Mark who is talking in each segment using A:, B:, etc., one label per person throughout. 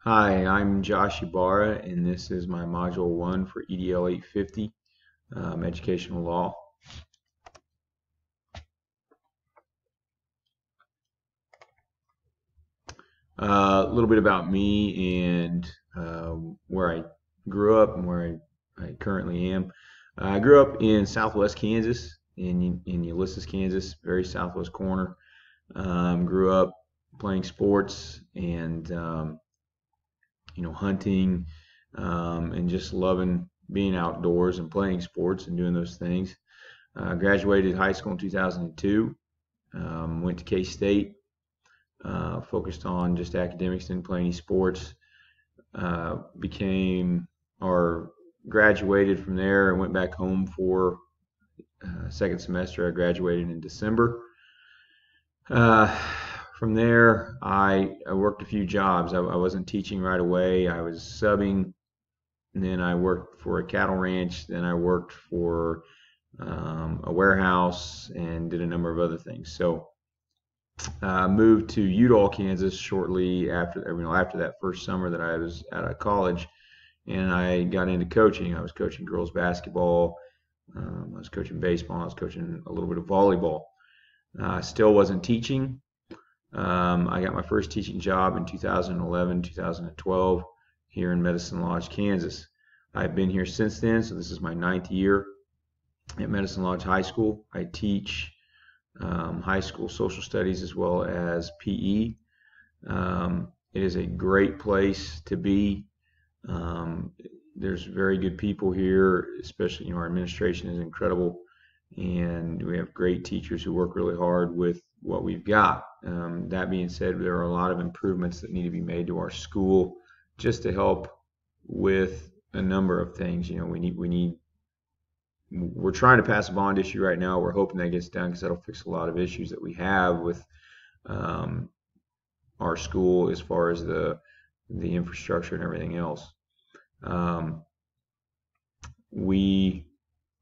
A: Hi, I'm Josh Ibarra, and this is my Module 1 for EDL 850, Educational Law. A little bit about me and where I grew up and where I currently am. I grew up in southwest Kansas, in Ulysses, Kansas, very southwest corner. Grew up playing sports and hunting, and just loving being outdoors and playing sports and doing those things. Graduated high school in 2002. Went to K-State. Focused on just academics, didn't play any sports. Became or graduated from there and went back home for second semester. I graduated in December. Uh, from there, I worked a few jobs. I wasn't teaching right away. I was subbing, and then I worked for a cattle ranch. Then I worked for a warehouse and did a number of other things. So moved to Udall, Kansas shortly after that first summer that I was out of college, and I got into coaching. I was coaching girls basketball. I was coaching baseball. I was coaching a little bit of volleyball. Still wasn't teaching. I got my first teaching job in 2011, 2012 here in Medicine Lodge, Kansas. I've been here since then, so this is my ninth year at Medicine Lodge High School. I teach high school social studies as well as PE. It is a great place to be. There's very good people here, especially our administration is incredible, and we have great teachers who work really hard with what we've got. That being said, there are a lot of improvements that need to be made to our school just to help with a number of things. We're trying to pass a bond issue right now. We're hoping that gets done because that'll fix a lot of issues that we have with um, our school as far as the infrastructure and everything else. Um, we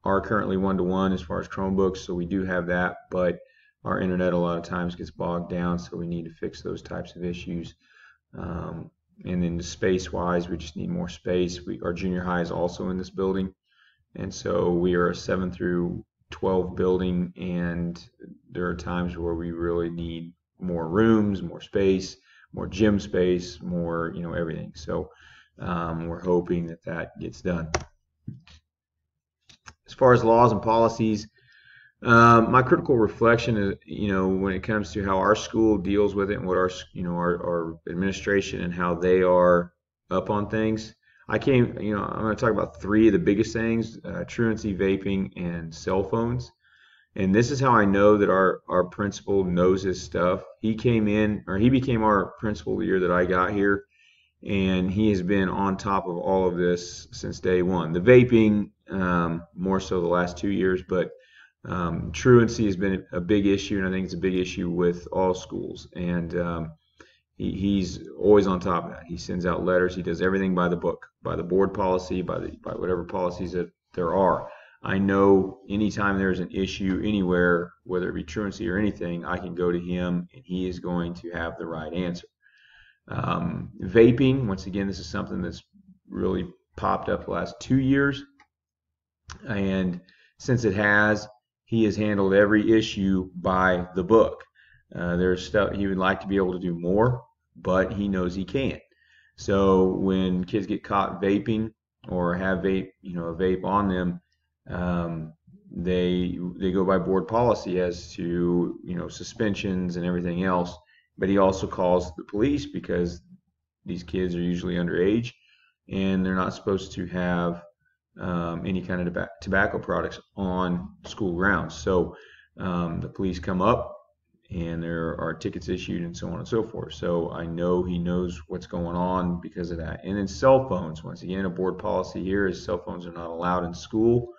A: are currently one-to-one as far as Chromebooks, so we do have that, but our internet a lot of times gets bogged down, so we need to fix those types of issues. And then space-wise, we just need more space. Our junior high is also in this building, and so we are a 7 through 12 building, and there are times where we really need more rooms, more space, more gym space, more, everything. So we're hoping that that gets done. As far as laws and policies, my critical reflection is, when it comes to how our school deals with it and what our administration and how they are up on things. I'm going to talk about three of the biggest things: truancy, vaping, and cell phones. And this is how I know that our principal knows his stuff. He became our principal the year that I got here, and he has been on top of all of this since day one. The vaping, more so the last 2 years, but truancy has been a big issue, and I think it's a big issue with all schools. And he's always on top of that. He sends out letters. He does everything by the book, by the board policy, by whatever policies that there are. I know anytime there's an issue anywhere, whether it be truancy or anything, I can go to him, and he is going to have the right answer. Vaping, once again, this is something that's really popped up the last 2 years, and since he has handled every issue by the book. There's stuff he would like to be able to do more, but he knows he can't. So when kids get caught vaping or have a vape on them, they go by board policy as to suspensions and everything else. But he also calls the police because these kids are usually underage and they're not supposed to have any kind of tobacco products on school grounds. So the police come up and there are tickets issued and so on and so forth. So I know he knows what's going on because of that. And then cell phones, once again, a board policy here is cell phones are not allowed in school.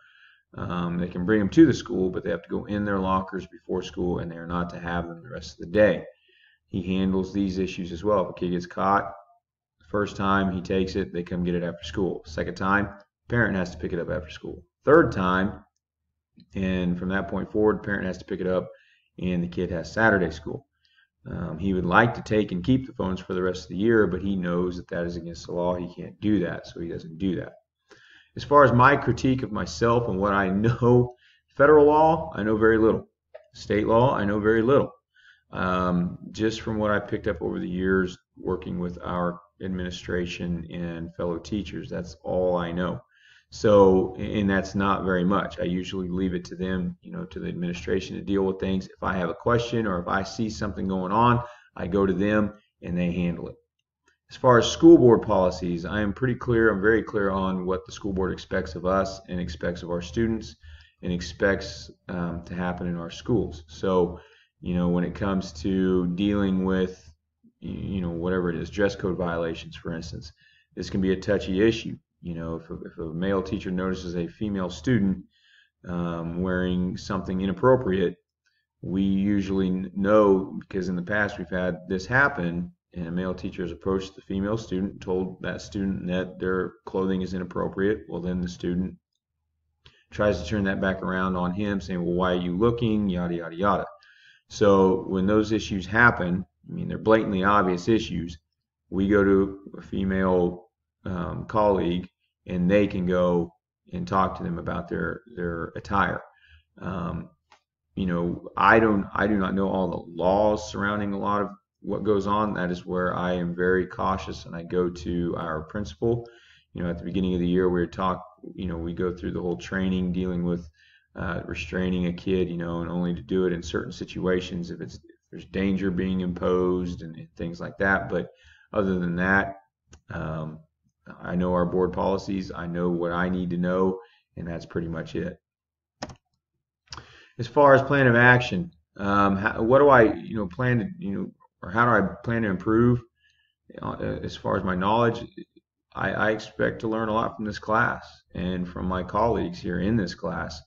A: They can bring them to the school, but they have to go in their lockers before school, and they are not to have them the rest of the day. He handles these issues as well. If a kid gets caught, first time he takes it, they come get it after school. Second time, parent has to pick it up after school. Third time, and from that point forward, parent has to pick it up, and the kid has Saturday school. He would like to take and keep the phones for the rest of the year, but he knows that that is against the law. He can't do that, so he doesn't do that. As far as my critique of myself and what I know, federal law, I know very little. State law, I know very little. Just from what I picked up over the years working with our administration and fellow teachers, that's all I know. So, and that's not very much. I usually leave it to them, to the administration to deal with things. If I have a question or if I see something going on, I go to them and they handle it. As far as school board policies, I am pretty clear. I'm very clear on what the school board expects of us and expects of our students and expects to happen in our schools. So, when it comes to dealing with, whatever it is, dress code violations, for instance, this can be a touchy issue. If a male teacher notices a female student wearing something inappropriate, we usually know, because in the past we've had this happen, and a male teacher has approached the female student, told that student that their clothing is inappropriate. Well, then the student tries to turn that back around on him, saying, well, why are you looking, yada, yada, yada. So when those issues happen, they're blatantly obvious issues, we go to a female colleague, and they can go and talk to them about their attire. I do not know all the laws surrounding a lot of what goes on. That is where I am very cautious, and I go to our principal. At the beginning of the year, we go through the whole training dealing with restraining a kid, and only to do it in certain situations if there's danger being imposed and things like that. But other than that, I know our board policies. I know what I need to know, and that's pretty much it. As far as plan of action, what do I, plan to, or how do I plan to improve? As far as my knowledge, I expect to learn a lot from this class and from my colleagues here in this class.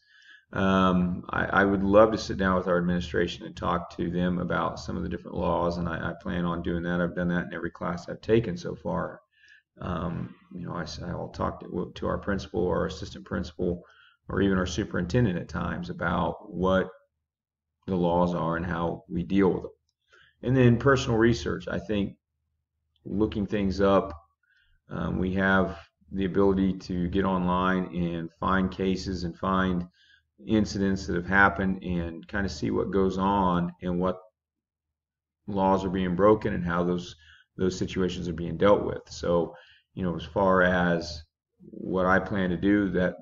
A: I would love to sit down with our administration and talk to them about some of the different laws, and I plan on doing that. I've done that in every class I've taken so far. I'll talk to our principal or our assistant principal or even our superintendent at times about what the laws are and how we deal with them. And then personal research. I think looking things up, we have the ability to get online and find cases and find incidents that have happened and kind of see what goes on and what laws are being broken and how those situations are being dealt with. So, as far as what I plan to do, that's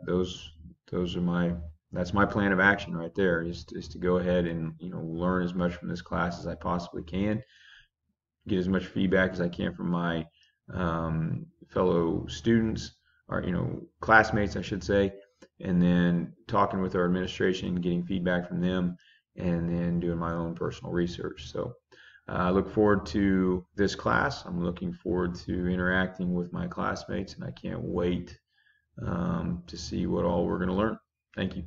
A: my plan of action right there, is to go ahead and learn as much from this class as I possibly can, get as much feedback as I can from my fellow students, or classmates I should say, and then talking with our administration, getting feedback from them, and then doing my own personal research. So I look forward to this class. I'm looking forward to interacting with my classmates, and I can't wait to see what all we're going to learn. Thank you.